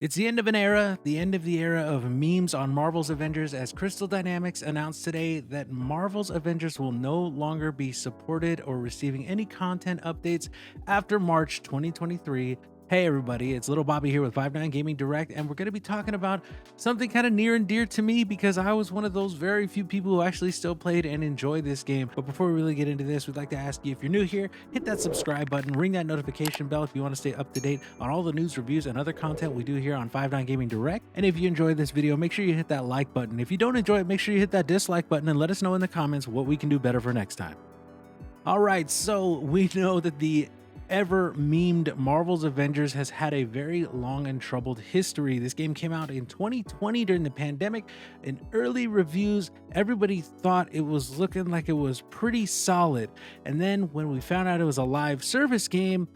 It's the end of an era, the end of the era of memes on Marvel's Avengers, as Crystal Dynamics announced today that Marvel's Avengers will no longer be supported or receiving any content updates after March 2023. Hey everybody, it's LittleBobby here with 59 Gaming Direct, and we're going to be talking about something kind of near and dear to me because I was one of those very few people who actually still played and enjoyed this game. But before we really get into this, we'd like to ask you, if you're new here, hit that subscribe button, ring that notification bell if you want to stay up to date on all the news, reviews, and other content we do here on 59 Gaming Direct. And if you enjoyed this video, make sure you hit that like button. If you don't enjoy it, make sure you hit that dislike button and let us know in the comments what we can do better for next time. All right, so we know that the ever memed Marvel's Avengers has had a very long and troubled history. This game came out in 2020 during the pandemic. In early reviews, everybody thought it was looking like it was pretty solid. And then when we found out it was a live service game,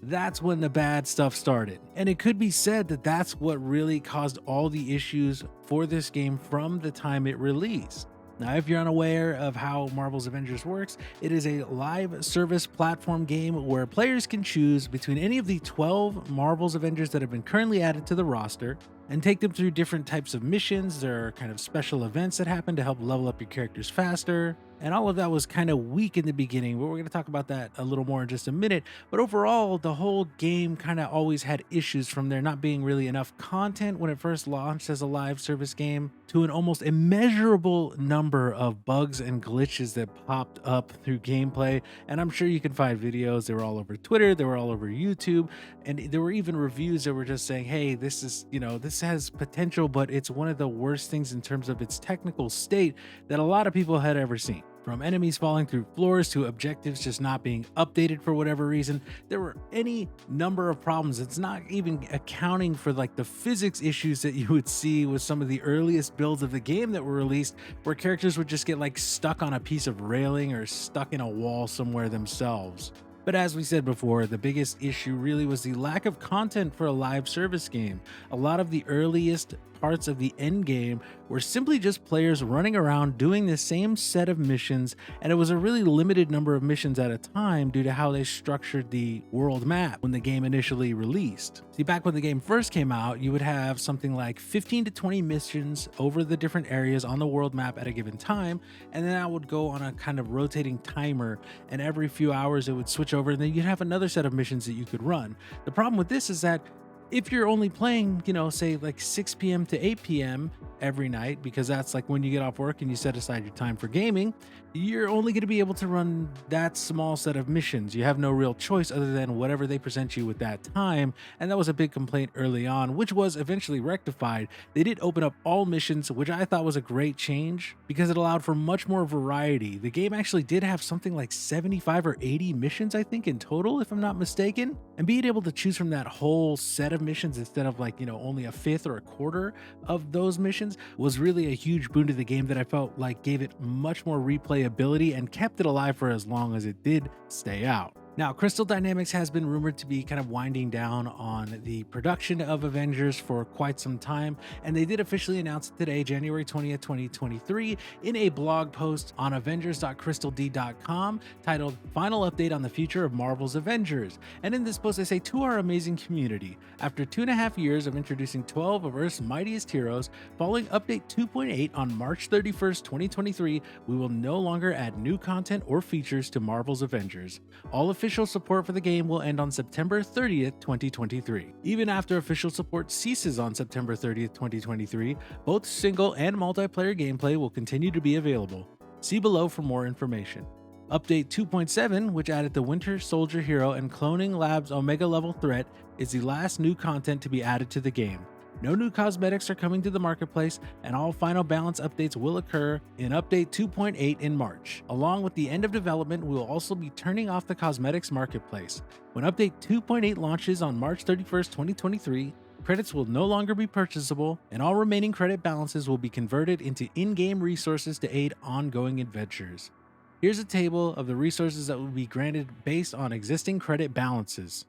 that's when the bad stuff started. And it could be said that that's what really caused all the issues for this game from the time it released. Now, if you're unaware of how Marvel's Avengers works, it is a live service platform game where players can choose between any of the 12 Marvel's Avengers that have been currently added to the roster and take them through different types of missions. There are kind of special events that happen to help level up your characters faster. And all of that was kind of weak in the beginning, but we're going to talk about that a little more in just a minute. But overall, the whole game kind of always had issues, from there not being really enough content when it first launched as a live service game to an almost immeasurable number of bugs and glitches that popped up through gameplay. And I'm sure you can find videos. They were all over Twitter, they were all over YouTube, and there were even reviews that were just saying, hey, this is, this has potential, but it's one of the worst things in terms of its technical state that a lot of people had ever seen. From enemies falling through floors to objectives just not being updated for whatever reason, there were any number of problems. It's not even accounting for like the physics issues that you would see with some of the earliest builds of the game that were released, where characters would just get like stuck on a piece of railing or stuck in a wall somewhere themselves. But as we said before, the biggest issue really was the lack of content for a live service game. A lot of the earliest parts of the end game were simply just players running around doing the same set of missions, and it was a really limited number of missions at a time due to how they structured the world map when the game initially released. See, back when the game first came out, you would have something like 15 to 20 missions over the different areas on the world map at a given time, and then that would go on a kind of rotating timer, and every few hours it would switch over, and then you'd have another set of missions that you could run. The problem with this is that if you're only playing, say like 6 p.m. to 8 p.m. every night, because that's like when you get off work and you set aside your time for gaming, you're only going to be able to run that small set of missions. You have no real choice other than whatever they present you with that time. And that was a big complaint early on, which was eventually rectified. They did open up all missions, which I thought was a great change because it allowed for much more variety. The game actually did have something like 75 or 80 missions, I think, in total, if I'm not mistaken. And being able to choose from that whole set of missions instead of like, only a fifth or a quarter of those missions was really a huge boon to the game that I felt like gave it much more replayability and kept it alive for as long as it did stay out. Now, Crystal Dynamics has been rumored to be kind of winding down on the production of Avengers for quite some time, and they did officially announce it today, January 20th, 2023, in a blog post on avengers.crystald.com titled Final Update on the Future of Marvel's Avengers. And in this post, they say, to our amazing community, after 2.5 years of introducing 12 of Earth's mightiest heroes, following update 2.8 on March 31st, 2023, we will no longer add new content or features to Marvel's Avengers. All official support for the game will end on September 30th, 2023. Even after official support ceases on September 30th, 2023, both single and multiplayer gameplay will continue to be available. See below for more information. Update 2.7, which added the Winter Soldier hero and Cloning Labs Omega level threat, is the last new content to be added to the game. No new cosmetics are coming to the marketplace, and all final balance updates will occur in Update 2.8 in March. Along with the end of development, we will also be turning off the cosmetics marketplace. When Update 2.8 launches on March 31st, 2023, credits will no longer be purchasable, and all remaining credit balances will be converted into in-game resources to aid ongoing adventures. Here's a table of the resources that will be granted based on existing credit balances.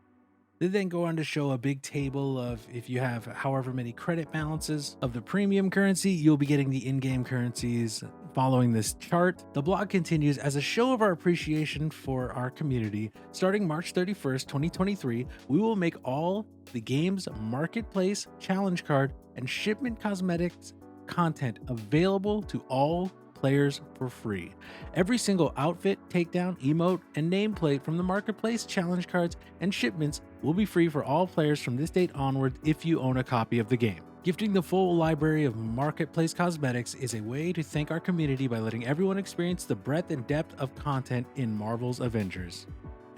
They then go on to show a big table of if you have however many credit balances of the premium currency, you'll be getting the in-game currencies Following this chart, the blog continues, as a show of our appreciation for our community, starting March 31st, 2023, we will make all the game's marketplace, challenge card, and shipment cosmetics content available to all players for free. Every single outfit, takedown, emote, and nameplate from the marketplace, challenge cards, and shipments will be free for all players from this date onward if you own a copy of the game. Gifting the full library of marketplace cosmetics is a way to thank our community by letting everyone experience the breadth and depth of content in Marvel's Avengers.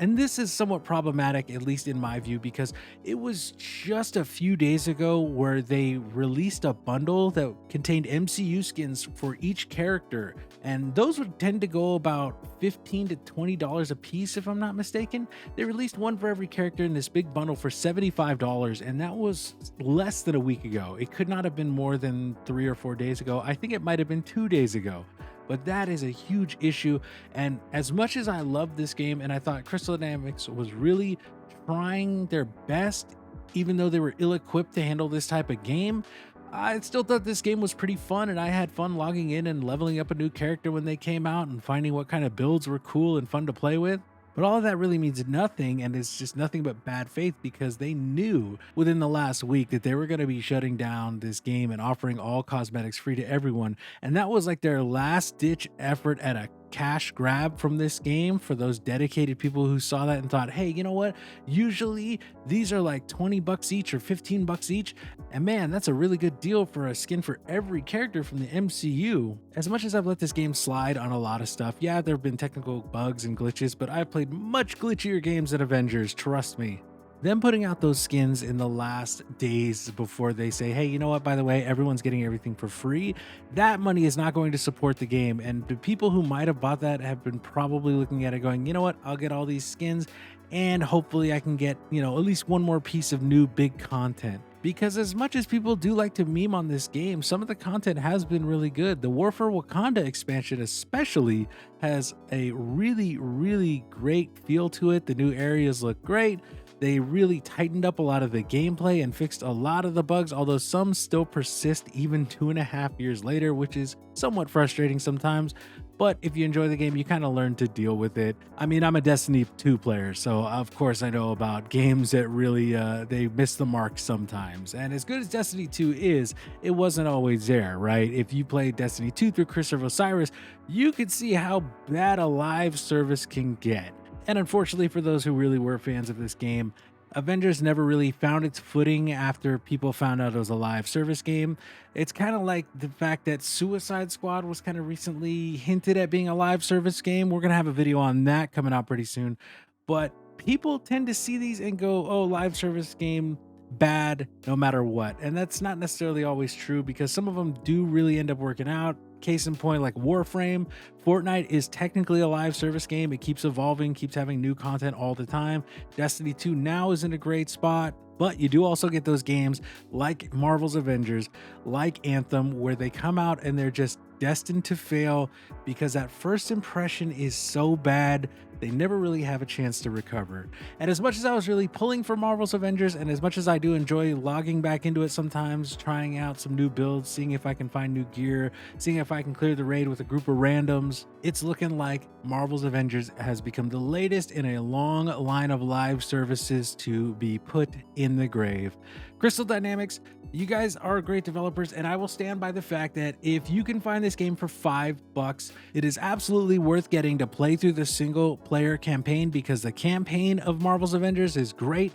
And this is somewhat problematic, at least in my view, because it was just a few days ago where they released a bundle that contained MCU skins for each character. And those would tend to go about $15 to $20 a piece, if I'm not mistaken. They released one for every character in this big bundle for $75, and that was less than a week ago. It could not have been more than 3 or 4 days ago. I think it might have been 2 days ago. But that is a huge issue, and as much as I love this game, and I thought Crystal Dynamics was really trying their best, even though they were ill-equipped to handle this type of game, I still thought this game was pretty fun, and I had fun logging in and leveling up a new character when they came out and finding what kind of builds were cool and fun to play with. But all of that really means nothing, and it's just nothing but bad faith, because they knew within the last week that they were going to be shutting down this game and offering all cosmetics free to everyone. And that was like their last ditch effort at a cash grab from this game for those dedicated people who saw that and thought, hey, you know what? Usually these are like 20 bucks each or 15 bucks each. And man, that's a really good deal for a skin for every character from the MCU. As much as I've let this game slide on a lot of stuff, yeah, there have been technical bugs and glitches, but I've played much glitchier games than Avengers, trust me. Them putting out those skins in the last days before they say, hey, you know what, by the way, everyone's getting everything for free, that money is not going to support the game. And the people who might have bought that have been probably looking at it going, you know what, I'll get all these skins and hopefully I can get, at least one more piece of new big content. Because as much as people do like to meme on this game, some of the content has been really good. The War for Wakanda expansion especially has a really, really great feel to it. The new areas look great. They really tightened up a lot of the gameplay and fixed a lot of the bugs, although some still persist even 2.5 years later, which is somewhat frustrating sometimes. But if you enjoy the game, you kind of learn to deal with it. I mean, I'm a Destiny 2 player, so of course I know about games that really, they miss the mark sometimes. And as good as Destiny 2 is, it wasn't always there, right? If you played Destiny 2 through Curse of Osiris, you could see how bad a live service can get. And unfortunately for those who really were fans of this game, Avengers never really found its footing after people found out it was a live service game. It's kind of like the fact that Suicide Squad was kind of recently hinted at being a live service game. We're going to have a video on that coming out pretty soon. But people tend to see these and go, oh, live service game, bad no matter what. And that's not necessarily always true, because some of them do really end up working out. Case in point, like Warframe, Fortnite is technically a live service game. It keeps evolving, keeps having new content all the time. Destiny 2 now is in a great spot, but you do also get those games like Marvel's Avengers, like Anthem, where they come out and they're just destined to fail because that first impression is so bad, they never really have a chance to recover. And as much as I was really pulling for Marvel's Avengers, and as much as I do enjoy logging back into it sometimes, trying out some new builds, seeing if I can find new gear, seeing if I can clear the raid with a group of randoms, it's looking like Marvel's Avengers has become the latest in a long line of live services to be put in the grave. Crystal Dynamics, you guys are great developers, and I will stand by the fact that if you can find this game for $5, it is absolutely worth getting to play through the single player campaign, because the campaign of Marvel's Avengers is great.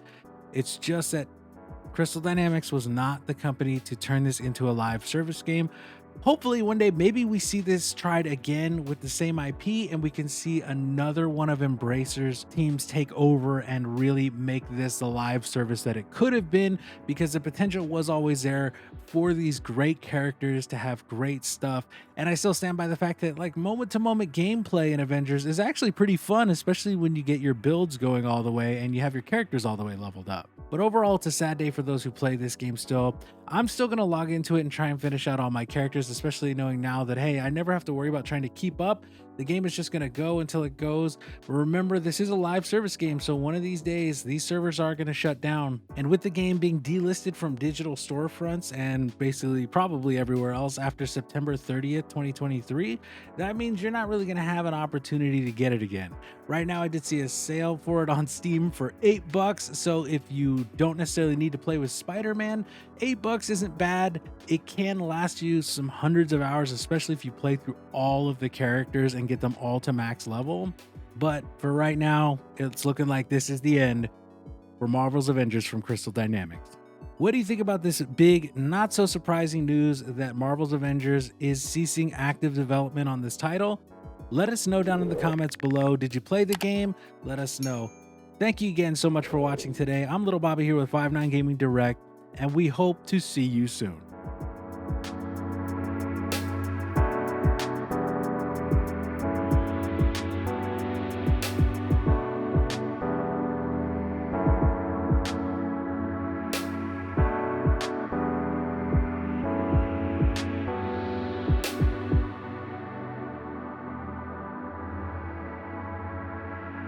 It's just that Crystal Dynamics was not the company to turn this into a live service game. Hopefully one day maybe we see this tried again with the same IP, and we can see another one of Embracer's teams take over and really make this the live service that it could have been, because the potential was always there for these great characters to have great stuff. And I still stand by the fact that like moment to moment gameplay in Avengers is actually pretty fun, especially when you get your builds going all the way and you have your characters all the way leveled up. But overall, it's a sad day for those who play this game still. I'm still going to log into it and try and finish out all my characters, especially knowing now that, hey, I never have to worry about trying to keep up The game is just going to go until it goes. But remember, this is a live service game, so one of these days, these servers are going to shut down. And with the game being delisted from digital storefronts and basically probably everywhere else after September 30th, 2023, that means you're not really going to have an opportunity to get it again. Right now, I did see a sale for it on Steam for $8, so if you don't necessarily need to play with Spider-Man, $8 isn't bad. It can last you some hundreds of hours, especially if you play through all of the characters and get them all to max level. But for right now, it's looking like this is the end for Marvel's Avengers from Crystal Dynamics. What do you think about this big, not so surprising news that Marvel's Avengers is ceasing active development on this title? Let us know down in the comments below. Did you play the game? Let us know. Thank you again so much for watching today. I'm LittleBobby here with 59 Gaming Direct, and we hope to see you soon.